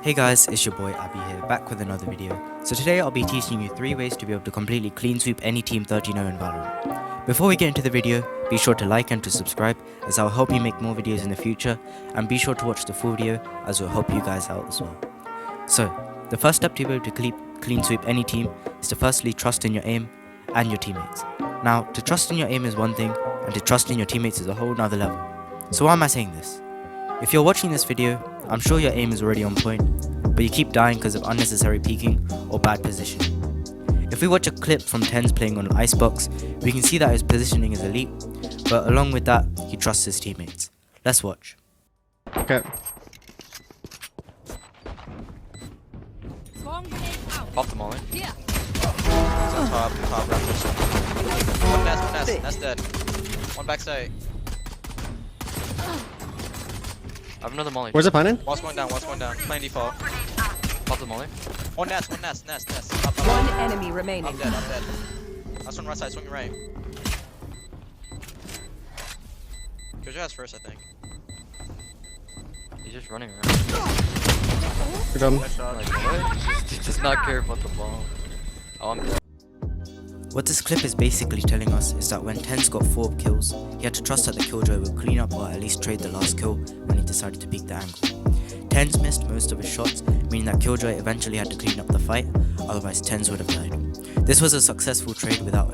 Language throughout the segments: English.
Hey guys, it's your boy Abby here, back with another video. So today I'll be teaching you 3 ways to be able to completely clean sweep any team 13-0 in Valorant. Before we get into the video, be sure to like and to subscribe as I'll help me make more videos in the future, and be sure to watch the full video as it will help you guys out as well. So, the first step to be able to clean sweep any team is to firstly trust in your aim and your teammates. Now, to trust in your aim is one thing, and to trust in your teammates is a whole nother level. So why am I saying this? If you're watching this video, I'm sure your aim is already on point, but you keep dying because of unnecessary peeking or bad positioning. If we watch a clip from Tens playing on an icebox, we can see that his positioning is elite, but along with that, he trusts his teammates. Let's watch. Okay. Pop them all in. Yeah. Top, raptors. One nest, that's dead. One backside. I have another molly. Where's it planted? One's going down, Playing default. Pop the molly. One nest. Up. One enemy remaining. I'm dead. Last one right side, swing right. Gojo has first, I think. He's just running around. Good job. Like, what? He does not care about the ball. Oh, I'm dead. What this clip is basically telling us is that when Tens got 4 kills, he had to trust that the killjoy would clean up or at least trade the last kill when he decided to peek the angle. Tens missed most of his shots, meaning that killjoy eventually had to clean up the fight, otherwise Tens would have died. This was a successful trade without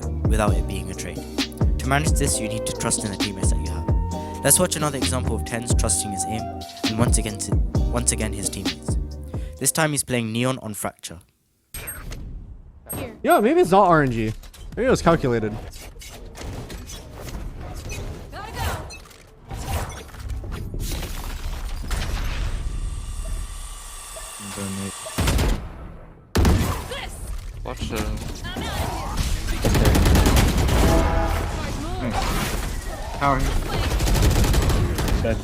it being a trade. To manage this, you need to trust in the teammates that you have. Let's watch another example of Tens trusting his aim, and once again his teammates. This time he's playing Neon on Fracture. Yeah, maybe it's not RNG. Maybe it was calculated. Watch Power. Dead.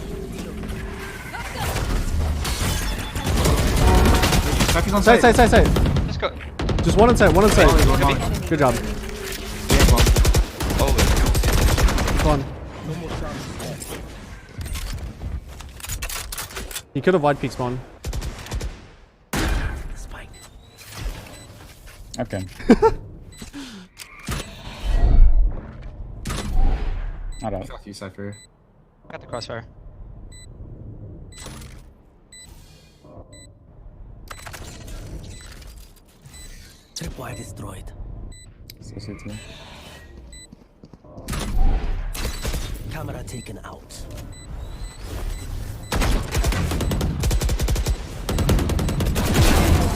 Back on Side. Let's go. Just one inside. Good job. Oh, Come on. You could have wide peek spawn. Okay. Not out. Fuck you, Cypher. got the crossfire. Tripwire destroyed. So CT. Camera taken out.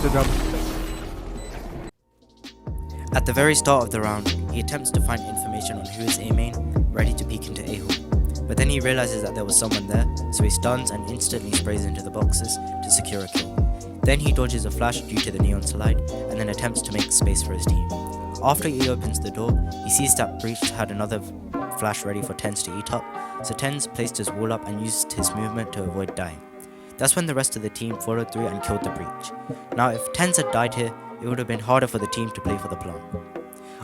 Good job. At the very start of the round, he attempts to find information on who is A main, ready to peek into A-hole. But then he realizes that there was someone there, so he stuns and instantly sprays into the boxes to secure a kill. Then he dodges a flash due to the neon slide, and then attempts to make space for his team. After he opens the door, he sees that Breach had another flash ready for Tens to eat up, so Tens placed his wall up and used his movement to avoid dying. That's when the rest of the team followed through and killed the Breach. Now if Tens had died here, it would have been harder for the team to play for the plant.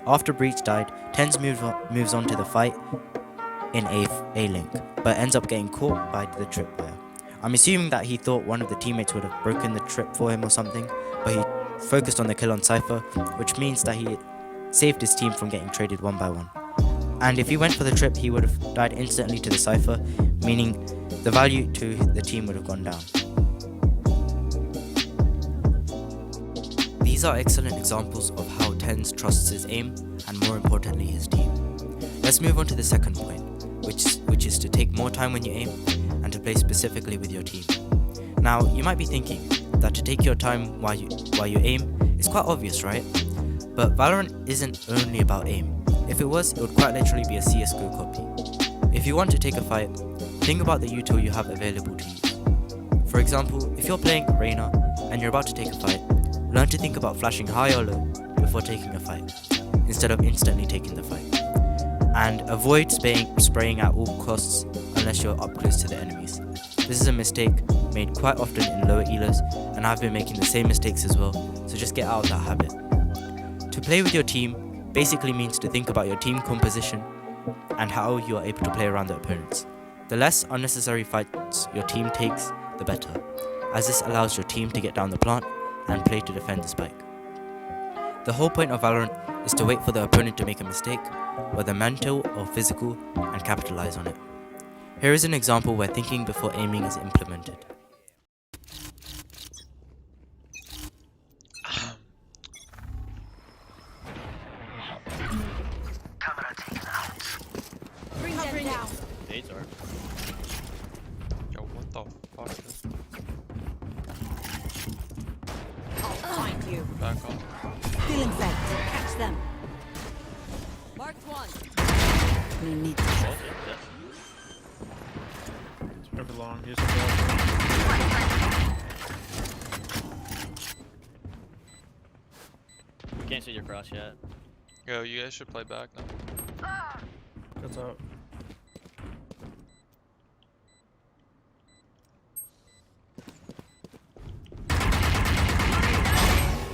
After Breach died, Tens moves on to the fight in A link, but ends up getting caught by the tripwire. I'm assuming that he thought one of the teammates would have broken the trip for him or something, but he focused on the kill on Cypher, which means that he saved his team from getting traded one by one. And if he went for the trip, he would have died instantly to the Cypher, meaning the value to the team would have gone down. These are excellent examples of how Tens trusts his aim and more importantly his team. Let's move on to the second point, which is to take more time when you aim and to play specifically with your team. Now you might be thinking that to take your time while you aim is quite obvious, right? But Valorant isn't only about aim. If it was, it would quite literally be a CSGO copy. If you want to take a fight, think about the util you have available to you. For example, if you're playing Reyna and you're about to take a fight, learn to think about flashing high or low before taking a fight, instead of instantly taking the fight. And avoid spraying at all costs unless you're up close to the enemies. This is a mistake made quite often in lower elos, and I've been making the same mistakes as well, so just get out of that habit. To play with your team basically means to think about your team composition and how you are able to play around the opponents. The less unnecessary fights your team takes, the better. as this allows your team to get down the plant and play to defend the spike. The whole point of Valorant is to wait for the opponent to make a mistake, whether mental or physical, and capitalize on it. Here is an example where thinking before aiming is implemented. Bring them down. Nades are. Yo, what the fuck? I'll find you. Back off. Feeling fed. Catch them. Marked one. No need to. Over long. Here's Can't see your cross yet. Yo, you guys should play back now. That's out.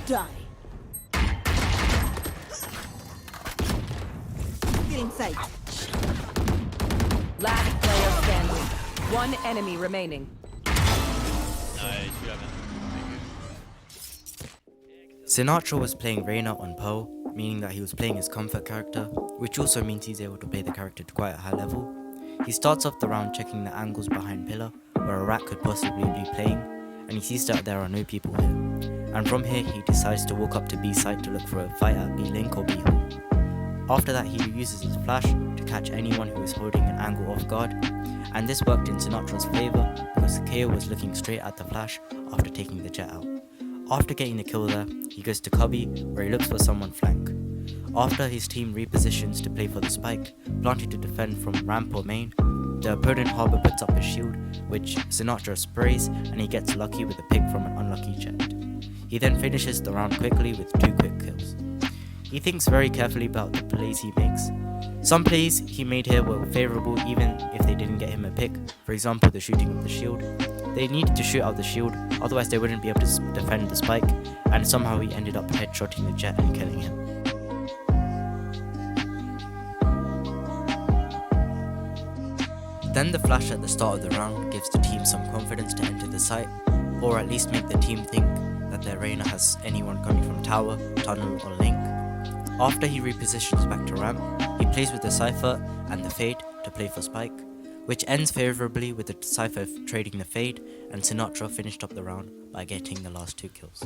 Die. Feeling safe. Last player standing. One enemy remaining. Nice, you haven't. Sinatra was playing Reyna on Pearl, meaning that he was playing his comfort character, which also means he's able to play the character to quite a high level. He starts off the round checking the angles behind pillar, where a rat could possibly be playing, and he sees that there are no people here. And from here he decides to walk up to B site to look for a fight at B link or B hole. After that he uses his flash to catch anyone who is holding an angle off guard, and this worked in Sinatra's favour because KO was looking straight at the flash after taking the jet out. After getting the kill there, he goes to cubby where he looks for someone flank. After his team repositions to play for the spike, planting to defend from ramp or main, the opponent harbor puts up his shield, which Sinatra sprays and he gets lucky with a pick from an unlucky jet. He then finishes the round quickly with 2 quick kills. He thinks very carefully about the plays he makes. Some plays he made here were favourable even if they didn't get him a pick, for example the shooting of the shield. They needed to shoot out the shield, otherwise they wouldn't be able to defend the spike, and somehow he ended up headshotting the jet and killing him. Then the flash at the start of the round gives the team some confidence to enter the site, or at least make the team think that their Reyna has anyone coming from tower, tunnel or link. After he repositions back to ramp, he plays with the Cypher and the Fade to play for spike, which ends favourably with the Cypher trading the Fade, and Sinatra finished up the round by getting the last 2 kills.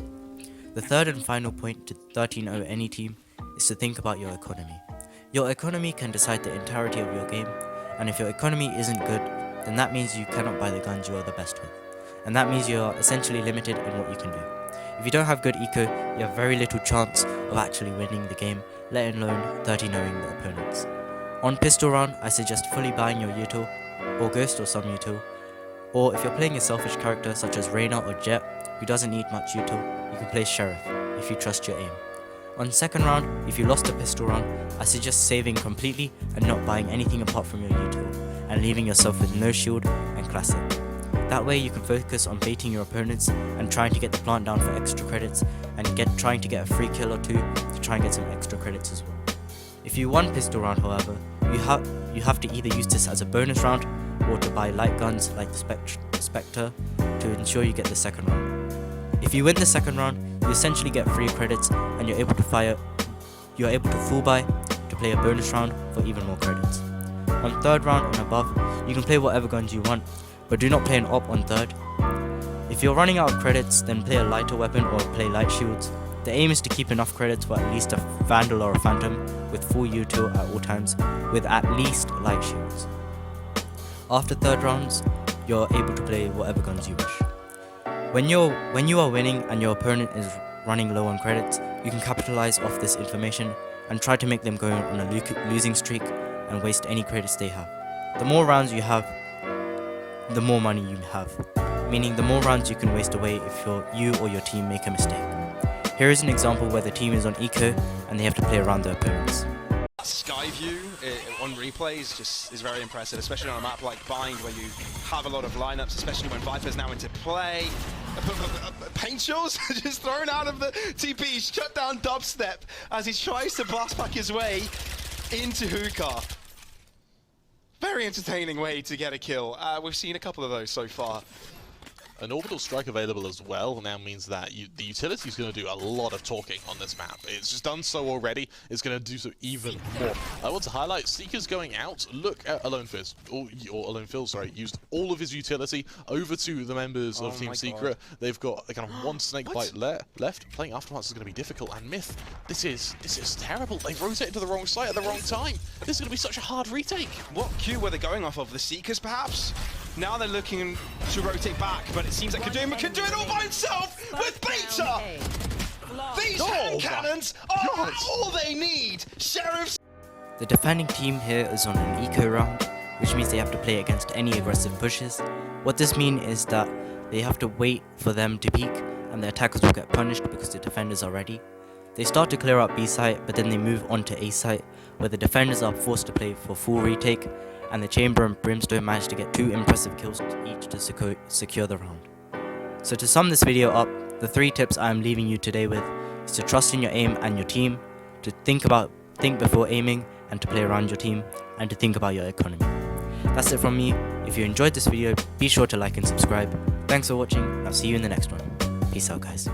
The third and final point to 13-0 any team is to think about your economy. Your economy can decide the entirety of your game, and if your economy isn't good, then that means you cannot buy the guns you are the best with, and that means you are essentially limited in what you can do. If you don't have good eco, you have very little chance of actually winning the game, let alone 13-0ing the opponents. On pistol round, I suggest fully buying your util, or ghost or some util, or if you're playing a selfish character such as Reyna or Jet, who doesn't need much util, you can play Sheriff, if you trust your aim. On second round, if you lost a pistol round, I suggest saving completely and not buying anything apart from your util, and leaving yourself with no shield and classic. That way you can focus on baiting your opponents and trying to get the plant down for extra credits, and trying to get a free kill or 2 to try and get some extra credits as well. If you won pistol round however, you have to either use this as a bonus round or to buy light guns like the Spectre to ensure you get the second round. If you win the second round, you essentially get free credits and you're able to full buy to play a bonus round for even more credits. On third round and above, you can play whatever guns you want, but do not play an op on third. If you're running out of credits, then play a lighter weapon or play light shields. The aim is to keep enough credits for at least a Vandal or a Phantom with full util at all times, with at least light shields. After third rounds, you're able to play whatever guns you wish. When you are winning and your opponent is running low on credits, you can capitalize off this information and try to make them go on a losing streak and waste any credits they have. The more rounds you have, the more money you have, meaning the more rounds you can waste away if you or your team make a mistake. Here is an example where the team is on eco and they have to play around their opponents. Sky view on replays just is very impressive, especially on a map like Bind where you have a lot of lineups, especially when Viper's now into play. Paint shows just thrown out of the TP, shut down Dubstep as he tries to blast back his way into Hookah. Very entertaining way to get a kill. We've seen a couple of those so far. An orbital strike available as well now means that the utility is going to do a lot of talking on this map. It's just done so already, it's going to do so even more. I want to highlight Seeker's going out. Look at Alone Fizz, or Alone Phil, sorry, used all of his utility over to the members of Team Secret. They've got a kind of one snake bite left. Playing Aftermath is going to be difficult, and Myth, this is terrible. They rotated to the wrong site at the wrong time. This is going to be such a hard retake. What queue were they going off of? The Seekers, perhaps? Now they're looking to rotate back, but it seems like Kaduma can do it all by himself with Beta! These hand cannons are all they need! Sheriffs! The defending team here is on an eco round, which means they have to play against any aggressive pushes. What this means is that they have to wait for them to peek, and the attackers will get punished because the defenders are ready. They start to clear up B site, but then they move on to A site, where the defenders are forced to play for full retake, and the Chamber and Brimstone manage to get 2 impressive kills each to secure the round. So to sum this video up, the 3 tips I am leaving you today with is to trust in your aim and your team, to think before aiming and to play around your team, and to think about your economy. That's it from me. If you enjoyed this video, be sure to like and subscribe. Thanks for watching, I'll see you in the next one. Peace out, guys.